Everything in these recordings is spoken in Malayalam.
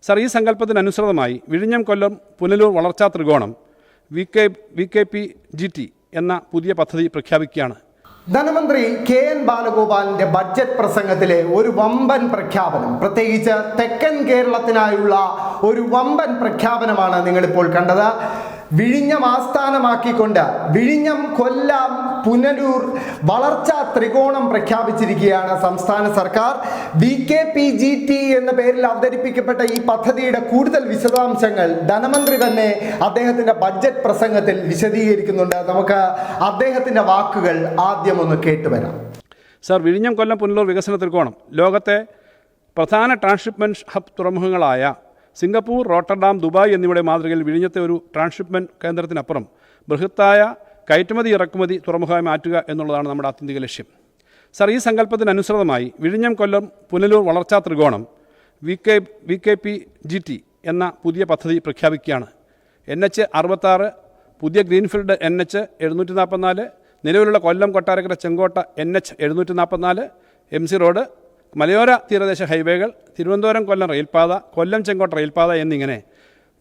സർ, ഈ സങ്കല്പത്തിനനുസൃതമായി വിഴിഞ്ഞം കൊല്ലം പുനലൂർ വളർച്ചാ ത്രികോണം VKPGT എന്ന പുതിയ പദ്ധതി പ്രഖ്യാപിക്കുകയാണ്. ധനമന്ത്രി KN ബാലഗോപാലിന്റെ ബഡ്ജറ്റ് പ്രസംഗത്തിലെ ഒരു വമ്പൻ പ്രഖ്യാപനം, പ്രത്യേകിച്ച് തെക്കൻ കേരളത്തിനായുള്ള ഒരു വമ്പൻ പ്രഖ്യാപനമാണ് നിങ്ങളിപ്പോൾ കണ്ടത്. വിഴിഞ്ഞം ആസ്ഥാനമാക്കിക്കൊണ്ട് വിഴിഞ്ഞം കൊല്ലം പുനലൂർ വളർച്ചാ ത്രികോണം പ്രഖ്യാപിച്ചിരിക്കുകയാണ് സംസ്ഥാന സർക്കാർ. VKPGT എന്ന പേരിൽ അവതരിപ്പിക്കപ്പെട്ട ഈ പദ്ധതിയുടെ കൂടുതൽ വിശദാംശങ്ങൾ ധനമന്ത്രി തന്നെ അദ്ദേഹത്തിന്റെ ബഡ്ജറ്റ് പ്രസംഗത്തിൽ വിശദീകരിക്കുന്നുണ്ട്. നമുക്ക് അദ്ദേഹത്തിന്റെ വാക്കുകൾ ആദ്യം ഒന്ന് കേട്ടുവരാം. സർ, വിഴിഞ്ഞം കൊല്ലം പുനലൂർ വികസന ത്രികോണം ലോകത്തെ പ്രധാന ട്രാൻസ്ഷിപ്മെന്റ് ഹബ് തുറമുഖങ്ങളായ സിംഗപ്പൂർ, റോട്ടർഡാം, ദുബായ് എന്നിവയുടെ മാതൃകയിൽ വിഴിഞ്ഞത്തെ ഒരു ട്രാൻസ്ഷിപ്മെൻറ്റ് കേന്ദ്രത്തിനപ്പുറം ബൃഹത്തായ കയറ്റുമതി ഇറക്കുമതി തുറമുഖമായി മാറ്റുക എന്നുള്ളതാണ് നമ്മുടെ ആത്യന്തിക ലക്ഷ്യം. സർ, ഈ സങ്കല്പത്തിനനുസൃതമായി വിഴിഞ്ഞം കൊല്ലം പുനലൂർ വളർച്ചാ ത്രികോണം VKPGT എന്ന പുതിയ പദ്ധതി പ്രഖ്യാപിക്കുകയാണ്. NH 66, പുതിയ ഗ്രീൻഫീൽഡ് NH 744, നിലവിലുള്ള കൊല്ലം കൊട്ടാരക്കര ചെങ്കോട്ട NH 744, MC റോഡ്, മലയോര തീരദേശ ഹൈവേകൾ, തിരുവനന്തപുരം കൊല്ലം റെയിൽപാത, കൊല്ലം ചെങ്കോട്ട റെയിൽപാത എന്നിങ്ങനെ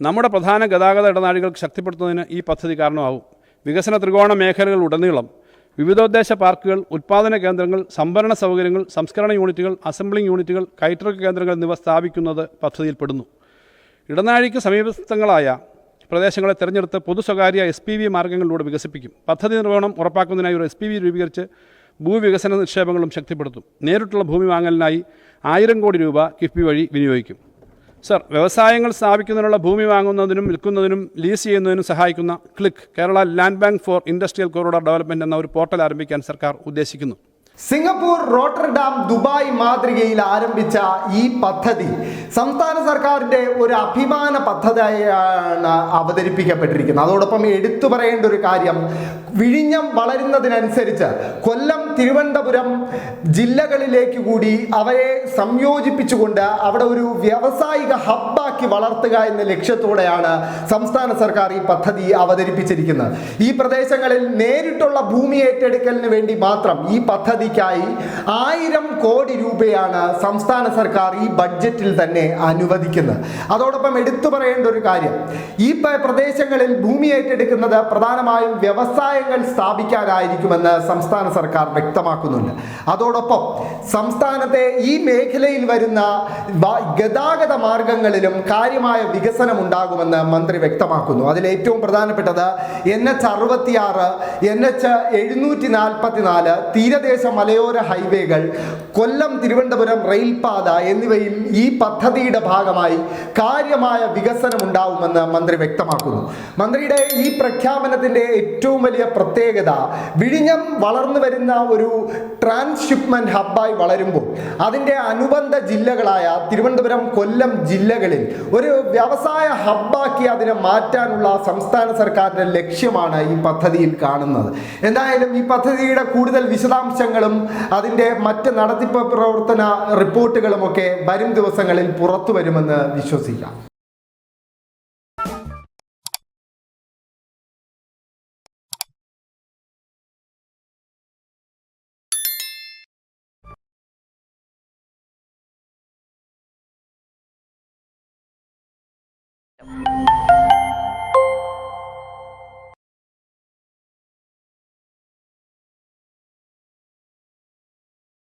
നമ്മുടെ പ്രധാന ഗതാഗത ഇടനാഴികൾ ശക്തിപ്പെടുത്തുന്നതിന് ഈ പദ്ധതി കാരണമാവും. വികസന ത്രികോണ മേഖലകളുടനീളം വിവിധോദ്ദേശ പാർക്കുകൾ, ഉൽപ്പാദന കേന്ദ്രങ്ങൾ, സംഭരണ സൗകര്യങ്ങൾ, സംസ്കരണ യൂണിറ്റുകൾ, അസംബ്ലിംഗ് യൂണിറ്റുകൾ, കയറ്റിറക്ക് കേന്ദ്രങ്ങൾ എന്നിവ സ്ഥാപിക്കുന്നത് പദ്ധതിയിൽപ്പെടുന്നു. ഇടനാഴിക്ക് സമീപസ്ഥങ്ങളായ പ്രദേശങ്ങളെ തിരഞ്ഞെടുത്ത് പൊതു സ്വകാര്യ SPV മാർഗ്ഗങ്ങളിലൂടെ വികസിപ്പിക്കും. പദ്ധതി നിർവഹണം ഉറപ്പാക്കുന്നതിനായി ഒരു SPV രൂപീകരിച്ച് ഭൂവികസന നിക്ഷേപങ്ങളും ശക്തിപ്പെടുത്തും. നേരിട്ടുള്ള ഭൂമി വാങ്ങലിനായി 1000 കോടി രൂപ കിഫ്ബി വഴി വിനിയോഗിക്കും. സർ, വ്യവസായങ്ങൾ സ്ഥാപിക്കുന്നതിനുള്ള ഭൂമി വാങ്ങുന്നതിനും വിൽക്കുന്നതിനും ലീസ് ചെയ്യുന്നതിനും സഹായിക്കുന്ന click Kerala land bank for industrial corridor development എന്ന ഒരു പോർട്ടൽ ആരംഭിക്കാൻ സർക്കാർ ഉദ്ദേശിക്കുന്നു. സിംഗപ്പൂർ, റോട്ടർഡാം, ദുബായ് മാതൃകയിൽ ആരംഭിച്ച ഈ പദ്ധതി സംസ്ഥാന സർക്കാരിൻ്റെ ഒരു അഭിമാന പദ്ധതിയാണ് അവതരിപ്പിക്കപ്പെട്ടിരിക്കുന്നത്. അതോടൊപ്പം എടുത്തു പറയേണ്ട ഒരു കാര്യം, വിഴിഞ്ഞം വളരുന്നതിനനുസരിച്ച് കൊല്ലം, തിരുവനന്തപുരം ജില്ലകളിലേക്ക് കൂടി അവയെ സംയോജിപ്പിച്ചുകൊണ്ട് അവിടെ ഒരു വ്യാവസായിക ഹബ്ബാക്കി വളർത്തുക എന്ന ലക്ഷ്യത്തോടെയാണ് സംസ്ഥാന സർക്കാർ ഈ പദ്ധതി അവതരിപ്പിച്ചിരിക്കുന്നത്. ഈ പ്രദേശങ്ങളിൽ നേരിട്ടുള്ള ഭൂമി ഏറ്റെടുക്കലിന് വേണ്ടി മാത്രം ഈ പദ്ധതിക്കായി 1000 കോടി രൂപയാണ് സംസ്ഥാന സർക്കാർ ഈ ബഡ്ജറ്റിൽ തന്നെ അനുവദിക്കുന്നത്. അതോടൊപ്പം എടുത്തു പറയേണ്ട ഒരു കാര്യം, ഈ പ്രദേശങ്ങളിൽ ഭൂമി ഏറ്റെടുക്കുന്നത് പ്രധാനമായും വ്യവസായങ്ങൾ സ്ഥാപിക്കാനായിരിക്കുമെന്ന് സംസ്ഥാന സർക്കാർ വ്യക്തമാക്കുന്നുണ്ട്. അതോടൊപ്പം സംസ്ഥാനത്തെ ഈ മേഖലയിൽ വരുന്ന ഗതാഗത മാർഗങ്ങളിലും കാര്യമായ വികസനം ഉണ്ടാകുമെന്ന് മന്ത്രി വ്യക്തമാക്കുന്നു. അതിൽ ഏറ്റവും പ്രധാനപ്പെട്ടത് NH 66, NH 744, തീരദേശ മലയോര ഹൈവേകൾ, കൊല്ലം തിരുവനന്തപുരം റെയിൽപാത എന്നിവയിൽ ഈ പദ്ധതിയുടെ ഭാഗമായി കാര്യമായ വികസനം ഉണ്ടാവുമെന്ന് മന്ത്രി വ്യക്തമാക്കുന്നു. മന്ത്രിയുടെ ഈ പ്രഖ്യാപനത്തിൻ്റെ ഏറ്റവും വലിയ പ്രത്യേകത, വിഴിഞ്ഞം വളർന്നു വരുന്ന ഒരു ട്രാൻസ്ഷിപ്മെന്റ് ഹബ്ബായി വളരുമ്പോൾ അതിൻ്റെ അനുബന്ധ ജില്ലകളായ തിരുവനന്തപുരം, കൊല്ലം ജില്ലകളിൽ ഒരു വ്യവസായ ഹബ്ബാക്കി അതിനെ മാറ്റാനുള്ള സംസ്ഥാന സർക്കാരിൻ്റെ ലക്ഷ്യമാണ് ഈ പദ്ധതിയിൽ കാണുന്നത്. എന്തായാലും ഈ പദ്ധതിയുടെ കൂടുതൽ വിശദാംശങ്ങളും അതിൻ്റെ മറ്റ് നടത്തിപ്പ് പ്രവർത്തന റിപ്പോർട്ടുകളുമൊക്കെ വരും ദിവസങ്ങളിൽ പുറത്തു വരുമെന്ന് വിശ്വസിക്കാം.